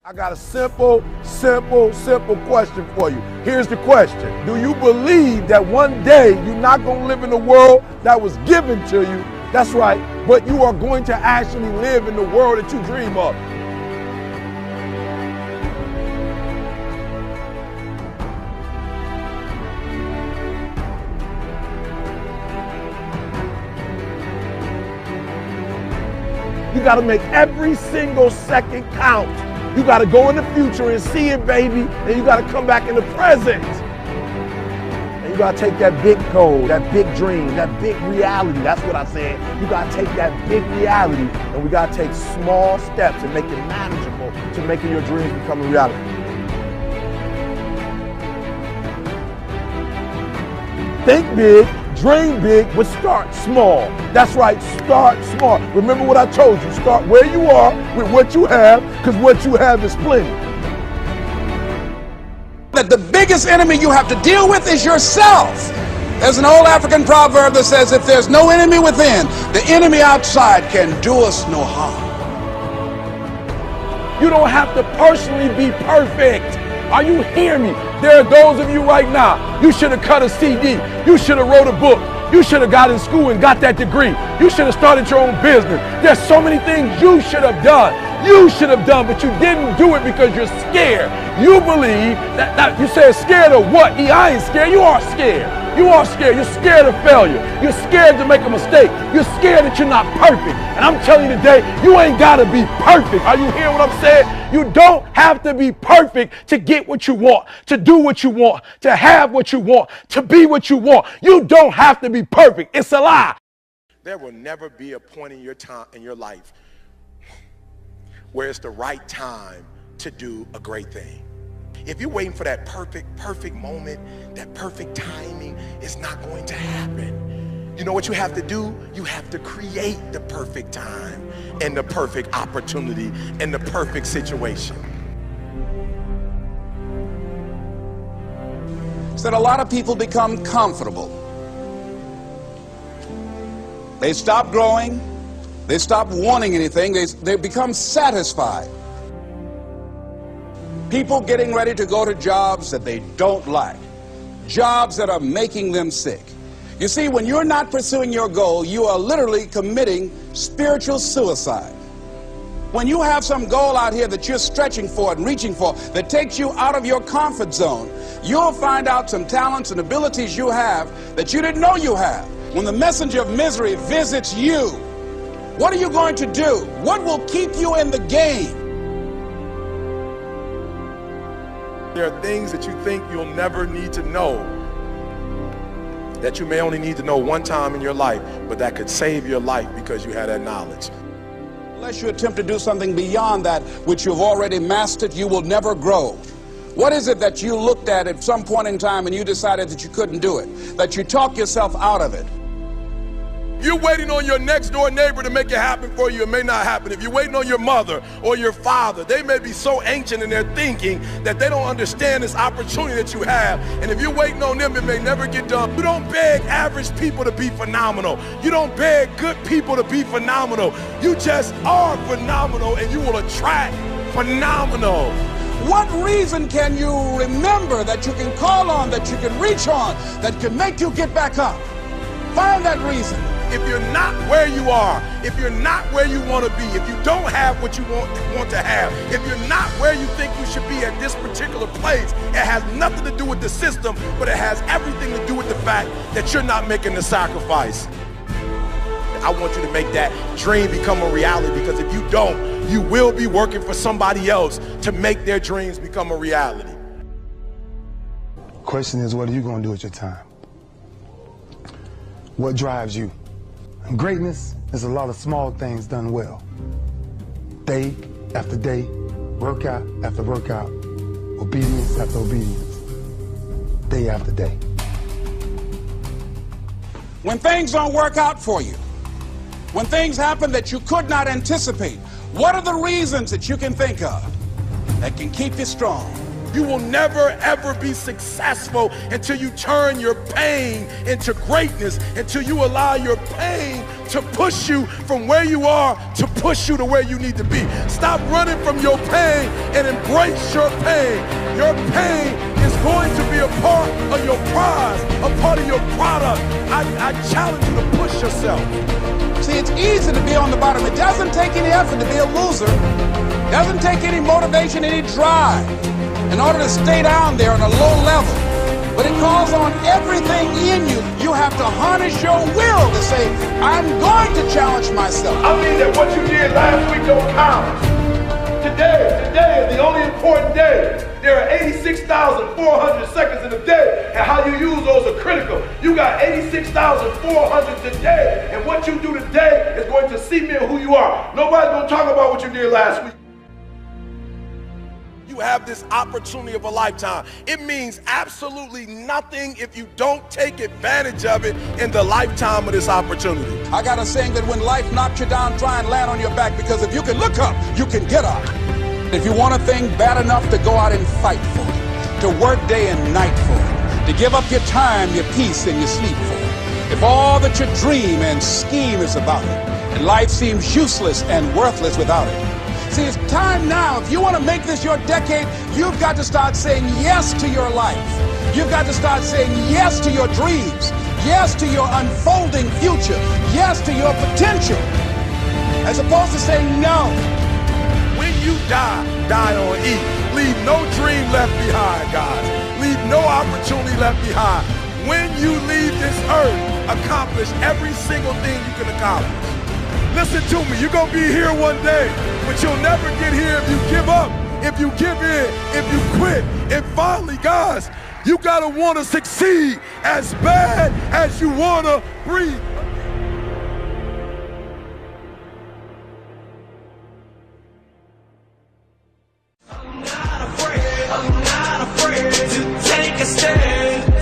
I got a simple question for you. Here's the question. Do you believe that one day you're not going to live in the world that was given to you? That's right, but you are going to actually live in the world that you dream of. You got to make every single second count. You got to go in the future and see it, baby. And you got to come back in the present. And you got to take that big goal, that big dream, that big reality. That's what I said. You got to take that big reality and we got to take small steps and make it manageable to making your dreams become a reality. Think big. Dream big, but start small. That's right, start small. Remember what I told you, start where you are with what you have, because what you have is plenty. That the biggest enemy you have to deal with is yourself. There's an old African proverb that says, if there's no enemy within, the enemy outside can do us no harm. You don't have to personally be perfect. Are you hearing me? There are those of you right now, you should have cut a CD. You should have wrote a book. You should have got in school and got that degree. You should have started your own business. There's so many things you should have done. You should have done, but you didn't do it because you're scared. You believe that you said scared of what? I ain't scared. You are scared. You are scared. You're scared of failure. You're scared to make a mistake. You're scared that you're not perfect. And I'm telling you today, you ain't got to be perfect. Are you hearing what I'm saying? You don't have to be perfect to get what you want, to do what you want, to have what you want, to be what you want. You don't have to be perfect. It's a lie. There will never be a point in your life where it's the right time to do a great thing. If you're waiting for that perfect moment, that perfect timing, it's not going to happen. You know what you have to do? You have to create the perfect time and the perfect opportunity and the perfect situation. So that a lot of people become comfortable. They stop growing. They stop wanting anything. They become satisfied. People getting ready to go to jobs that they don't like. Jobs that are making them sick. You see, when you're not pursuing your goal, you are literally committing spiritual suicide. When you have some goal out here that you're stretching for and reaching for that takes you out of your comfort zone, you'll find out some talents and abilities you have that you didn't know you have. When the messenger of misery visits you, what are you going to do? What will keep you in the game? There are things that you think you'll never need to know, that you may only need to know one time in your life, but that could save your life because you had that knowledge. Unless you attempt to do something beyond that which you've already mastered, you will never grow. What is it that you looked at some point in time and you decided that you couldn't do it, that you talked yourself out of it? You're waiting on your next door neighbor to make it happen for you. It may not happen. If you're waiting on your mother or your father, they may be so ancient in their thinking that they don't understand this opportunity that you have. And if you're waiting on them, it may never get done. You don't beg average people to be phenomenal. You don't beg good people to be phenomenal. You just are phenomenal and you will attract phenomenal. What reason can you remember that you can call on, that you can reach on, that can make you get back up? Find that reason. If you're not where you are, if you're not where you want to be, if you don't have what you want to have, if you're not where you think you should be at this particular place, it has nothing to do with the system, but it has everything to do with the fact that you're not making the sacrifice. I want you to make that dream become a reality, because if you don't, you will be working for somebody else to make their dreams become a reality. Question is, what are you going to do with your time? What drives you? And greatness is a lot of small things done well. Day after day, workout after workout, obedience after obedience, day after day. When things don't work out for you, when things happen that you could not anticipate, what are the reasons that you can think of that can keep you strong? You will never, ever be successful until you turn your pain into greatness, until you allow your pain to push you from where you are to push you to where you need to be. Stop running from your pain and embrace your pain. Your pain is going to be a part of your prize, a part of your product. I challenge you to push yourself. See, it's easy to be on the bottom. It doesn't take any effort to be a loser. It doesn't take any motivation, any drive in order to stay down there on a low level. But it calls on everything in you. You have to harness your will to say, I'm going to challenge myself. I mean that what you did last week don't count. Today is the only important day. There are 86,400 seconds in a day, and how you use those are critical. You got 86,400 today, and what you do today is going to cement who you are. Nobody's going to talk about what you did last week. You have this opportunity of a lifetime. It means absolutely nothing if you don't take advantage of it in the lifetime of this opportunity. I got a saying that when life knocks you down, try and land on your back, because if you can look up, you can get up. If you want a thing bad enough to go out and fight for it, to work day and night for it, to give up your time, your peace, and your sleep for it, if all that you dream and scheme is about it, and life seems useless and worthless without it, see, it's time now. If you want to make this your decade, you've got to start saying yes to your life. You've got to start saying yes to your dreams, yes to your unfolding future, yes to your potential, as opposed to saying no. When you die, die on E. Leave no dream left behind, guys. Leave no opportunity left behind. When you leave this earth, accomplish every single thing you can accomplish. Listen to me, you're gonna be here one day, but you'll never get here if you give up, if you give in, if you quit. And finally, guys, you gotta wanna succeed as bad as you wanna breathe. I'm not afraid to take a stand,